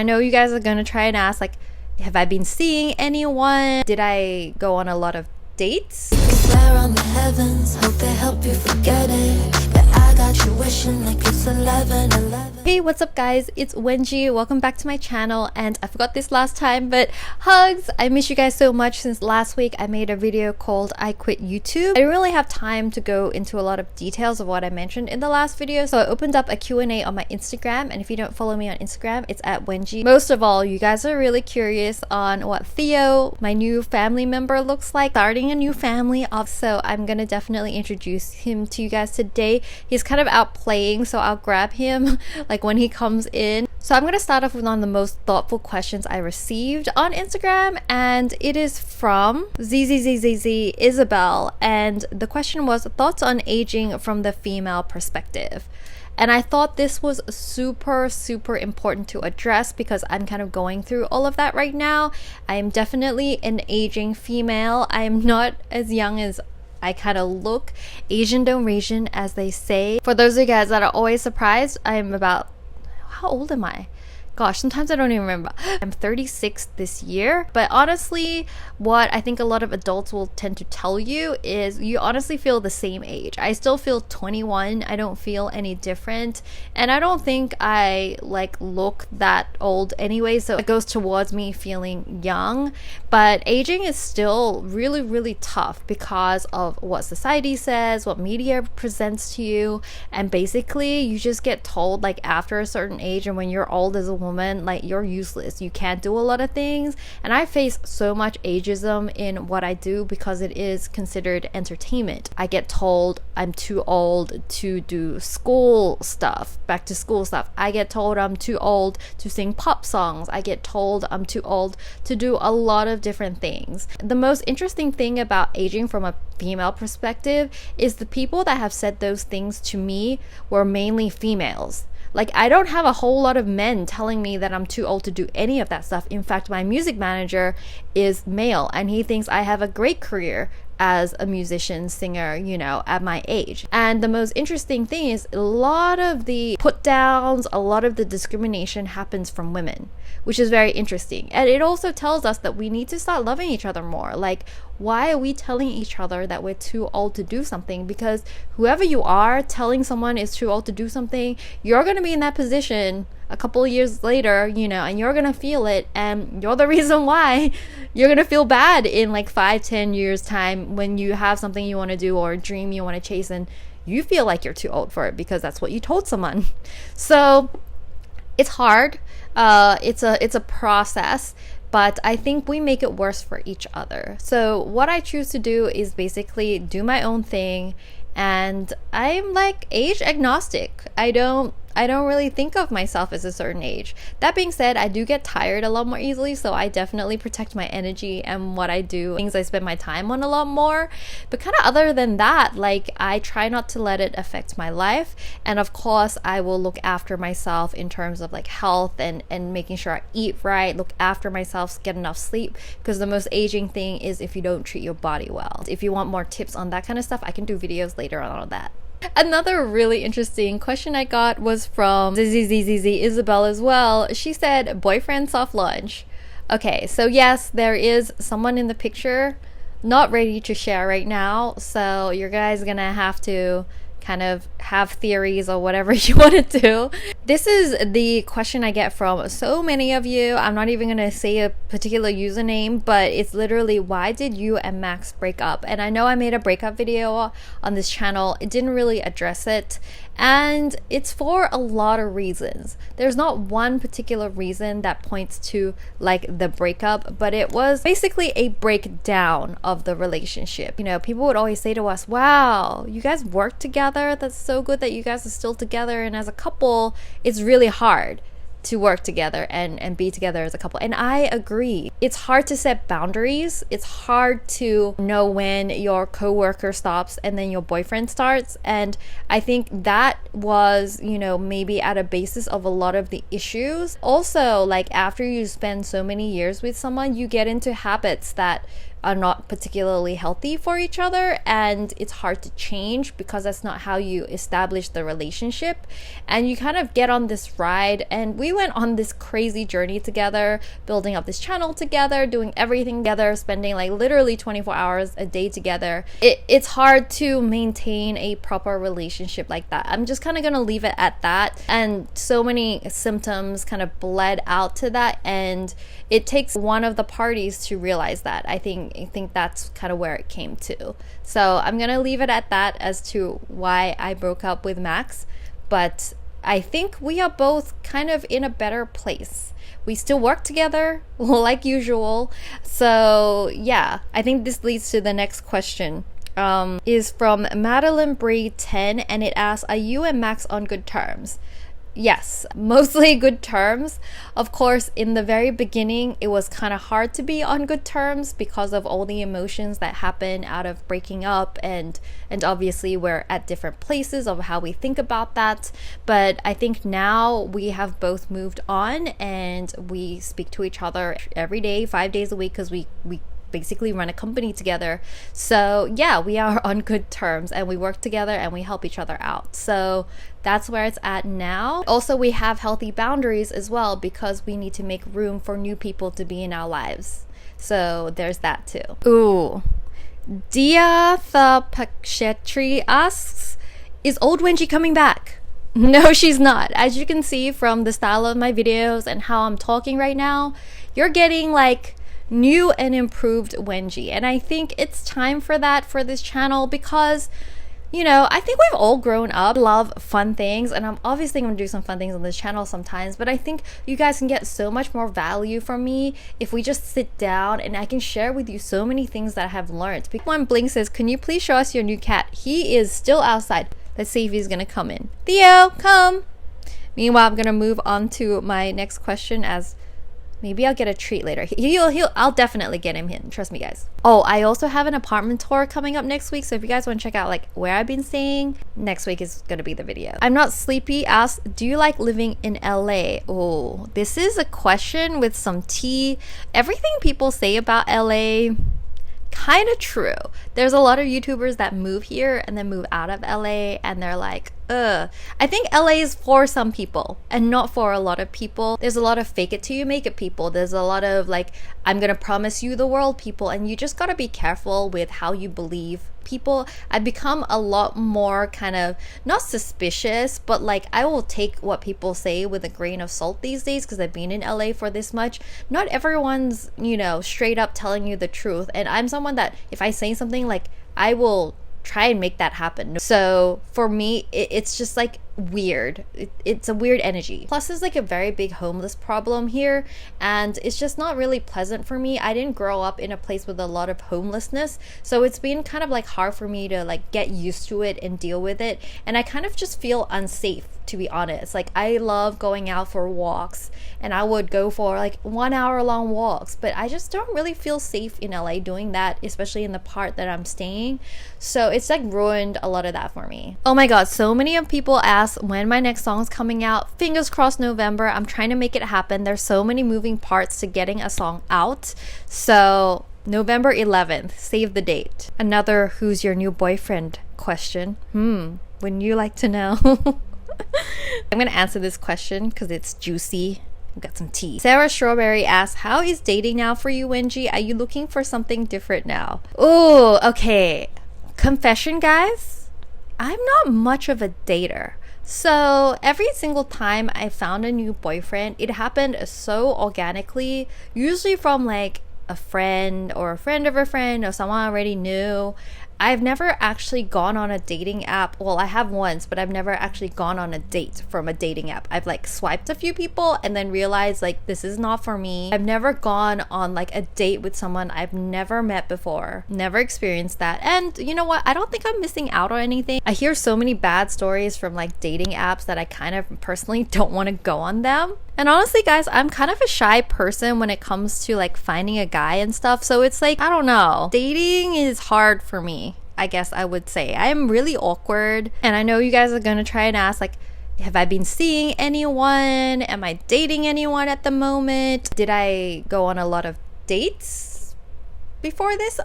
I know you guys are gonna try and ask, like, have I been seeing anyone? Did I go on a lot of dates? Glare on the heavens, hope they help you forget it. But I got you wishing like it's 11:11. Hey, what's up guys? It's Wenji. Welcome back to my channel, and I forgot this last time, but hugs! I miss you guys so much. Since last week I made a video called I Quit YouTube. I didn't really have time to go into a lot of details of what I mentioned in the last video, so I opened up a Q&A on my Instagram, and if you don't follow me on Instagram, it's at Wenji. Most of all, you guys are really curious on what Theo, my new family member, looks like, starting a new family off, so I'm gonna definitely introduce him to you guys today. He's kind of out playing, so I'll grab him like when he comes in. So I'm going to start off with one of the most thoughtful questions I received on Instagram, and it is from ZZZZZ Isabel, and the question was thoughts on aging from the female perspective. And I thought this was super important to address because I'm kind of going through all of that right now. I am definitely an aging female. I am not as young as I kind of look. Asian don't Asian, as they say. For those of you guys that are always surprised, I'm about, how old am I? Gosh, sometimes I don't even remember. I'm 36 this year, but honestly, what I think a lot of adults will tend to tell you is you honestly feel the same age. I still feel 21. I don't feel any different, and I don't think I like look that old anyway, so it goes towards me feeling young. But aging is still really tough because of what society says, what media presents to you, and basically you just get told like after a certain age and when you're old as a woman, like you're useless, you can't do a lot of things. And I face so much ageism in what I do because it is considered entertainment. I get told I'm too old to do school stuff, back to school stuff. I get told I'm too old to sing pop songs. I get told I'm too old to do a lot of different things. The most interesting thing about aging from a female perspective is the people that have said those things to me were mainly females. Like, I don't have a whole lot of men telling me that I'm too old to do any of that stuff. In fact, my music manager is male, and he thinks I have a great career as a musician, singer, you know, at my age. And the most interesting thing is a lot of the put downs, a lot of the discrimination happens from women, which is very interesting. And it also tells us that we need to start loving each other more. Like, why are we telling each other that we're too old to do something? Because whoever you are telling someone is too old to do something, you're going to be in that position a couple of years later, you know, and you're gonna feel it, and you're the reason why you're gonna feel bad in like 5-10 years time when you have something you want to do or a dream you want to chase and you feel like you're too old for it because that's what you told someone. So it's hard. It's a process, but I think we make it worse for each other. So what I choose to do is basically do my own thing, and I'm like age agnostic. I don't really think of myself as a certain age. That being said, I do get tired a lot more easily, so I definitely protect my energy and what I do, things I spend my time on a lot more. But kind of other than that, like, I try not to let it affect my life. And of course, I will look after myself in terms of like health and making sure I eat right, look after myself, get enough sleep, because the most aging thing is if you don't treat your body well. If you want more tips on that kind of stuff, I can do videos later on that. Another really interesting question I got was from ZZZZ Isabel as well. She said, boyfriend soft launch. Okay, so yes, there is someone in the picture, not ready to share right now, so you guys gonna have to kind of have theories or whatever you want to do. This is the question I get from so many of you. I'm not even gonna say a particular username, but it's literally, why did you and Max break up? And I know I made a breakup video on this channel. It didn't really address it, and it's for a lot of reasons. There's not one particular reason that points to like the breakup, but it was basically a breakdown of the relationship. You know, people would always say to us, wow, you guys work together, that's so good that you guys are still together, and as a couple it's really hard to work together and be together as a couple. And I agree. It's hard to set boundaries. It's hard to know when your coworker stops and then your boyfriend starts. And I think that was, you know, maybe at a basis of a lot of the issues. Also, like after you spend so many years with someone, you get into habits that are not particularly healthy for each other, and it's hard to change because that's not how you establish the relationship. And you kind of get on this ride, and we went on this crazy journey together, building up this channel together, doing everything together, spending like literally 24 hours a day together. It's hard to maintain a proper relationship like that. I'm just kind of gonna leave it at that. And so many symptoms kind of bled out to that, and it takes one of the parties to realize that. I think that's kind of where it came to. So I'm gonna leave it at that as to why I broke up with Max. But I think we are both kind of in a better place. We still work together like usual. So yeah, I think this leads to the next question. Is from Madeline Bree 10, and it asks, are you and Max on good terms? Yes, mostly good terms. Of course, in the very beginning, it was kind of hard to be on good terms because of all the emotions that happen out of breaking up, and obviously we're at different places of how we think about that. But I think now we have both moved on, and we speak to each other every day, 5 days a week, because we basically run a company together. So yeah, we are on good terms, and we work together and we help each other out. So that's where it's at now. Also, we have healthy boundaries as well, because we need to make room for new people to be in our lives. So there's that too. Ooh, Dia the Pakshetri asks, is old Wenji coming back? No, she's not. As you can see from the style of my videos and how I'm talking right now, you're getting like new and improved Wenji, and I think it's time for that for this channel, because you know, I think we've all grown up, love fun things, and I'm obviously going to do some fun things on this channel sometimes, but I think you guys can get so much more value from me if we just sit down and I can share with you so many things that I have learned. One Blink says, can you please show us your new cat? He is still outside. Let's see if he's going to come in. Theo, come! Meanwhile, I'm going to move on to my next question, as maybe I'll get a treat later. I'll definitely get him in. Trust me, guys. Oh, I also have an apartment tour coming up next week. So if you guys want to check out like where I've been staying, next week is going to be the video. I'm Not Sleepy asks, do you like living in LA? Oh, this is a question with some tea. Everything people say about LA, kind of true. There's a lot of YouTubers that move here and then move out of LA, and they're like, ugh. I think LA is for some people and not for a lot of people. There's a lot of fake it till you make it people. There's a lot of like, I'm gonna promise you the world people, and you just gotta be careful with how you believe people. I've become a lot more kind of not suspicious, but like I will take what people say with a grain of salt these days, because I've been in LA for this much. Not everyone's, you know, straight up telling you the truth, and I'm someone that if I say something, like I will try and make that happen. So for me, it's just like weird. It's a weird energy. Plus there's like a very big homeless problem here, and it's just not really pleasant for me. I didn't grow up in a place with a lot of homelessness, so it's been kind of like hard for me to like get used to it and deal with it, and I kind of just feel unsafe, to be honest. Like I love going out for walks, and I would go for like 1 hour long walks, but I just don't really feel safe in LA doing that, especially in the part that I'm staying. So it's like ruined a lot of that for me. Oh my god, so many of people ask when my next song's coming out. Fingers crossed November. I'm trying to make it happen. There's so many moving parts to getting a song out. So November 11th, save the date. Another who's your new boyfriend question. Wouldn't you like to know? I'm gonna answer this question because it's juicy. I've got some tea. Sarah Strawberry asks, how is dating now for you, Wenji? Are you looking for something different now? Oh, okay. Confession, guys, I'm not much of a dater. So every single time I found a new boyfriend, it happened so organically, usually from like a friend or a friend of a friend or someone I already knew. I've never actually gone on a dating app. Well, I have once, but I've never actually gone on a date from a dating app. I've like swiped a few people and then realized like this is not for me. I've never gone on like a date with someone I've never met before. Never experienced that. And you know what? I don't think I'm missing out on anything. I hear so many bad stories from like dating apps that I kind of personally don't want to go on them. And honestly, guys, I'm kind of a shy person when it comes to like finding a guy and stuff. So it's like, I don't know. Dating is hard for me, I guess I would say. I'm really awkward. And I know you guys are going to try and ask like, have I been seeing anyone? Am I dating anyone at the moment? Did I go on a lot of dates? before this?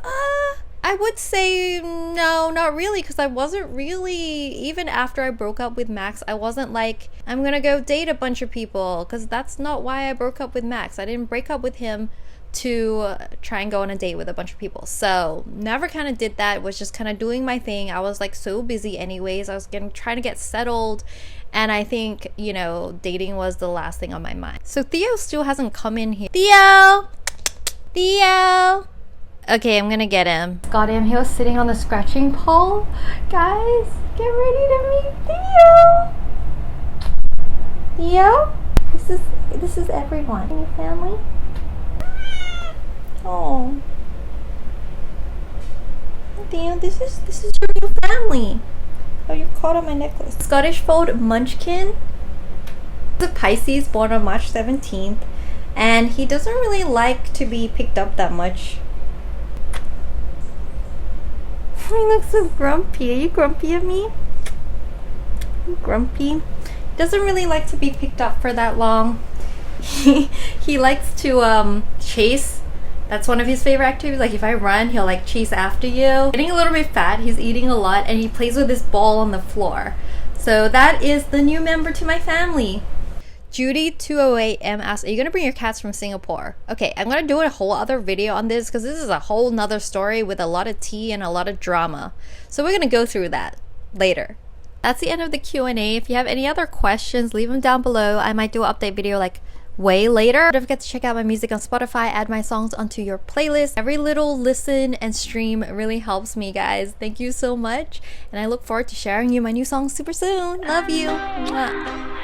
I would say no, not really, because I wasn't really, even after I broke up with Max, I wasn't like, I'm gonna go date a bunch of people, because that's not why I broke up with Max. I didn't break up with him to try and go on a date with a bunch of people. So never kind of did that. Was just kind of doing my thing. I was like so busy anyways. I was trying to get settled, and I think, you know, dating was the last thing on my mind. So Theo still hasn't come in here. Theo! Okay, I'm gonna get him. Got him. He was sitting on the scratching pole. Guys, get ready to meet Theo. This is everyone in your family. Oh, Theo, this is your new family. Oh, you're caught on my necklace. Scottish Fold Munchkin. He's a Pisces, born on March 17th, and he doesn't really like to be picked up that much. He looks so grumpy. Are you grumpy at me? Grumpy. Doesn't really like to be picked up for that long. He likes to chase. That's one of his favorite activities. Like if I run, he'll like chase after you. Getting a little bit fat, he's eating a lot, and he plays with this ball on the floor. So that is the new member to my family. Judy208M asks, are you gonna bring your cats from Singapore? Okay, I'm gonna do a whole other video on this because this is a whole nother story with a lot of tea and a lot of drama. So we're gonna go through that later. That's the end of the Q&A. If you have any other questions, leave them down below. I might do an update video like way later. Don't forget to check out my music on Spotify, add my songs onto your playlist. Every little listen and stream really helps me, guys. Thank you so much, and I look forward to sharing you my new songs super soon. Love you. Mwah.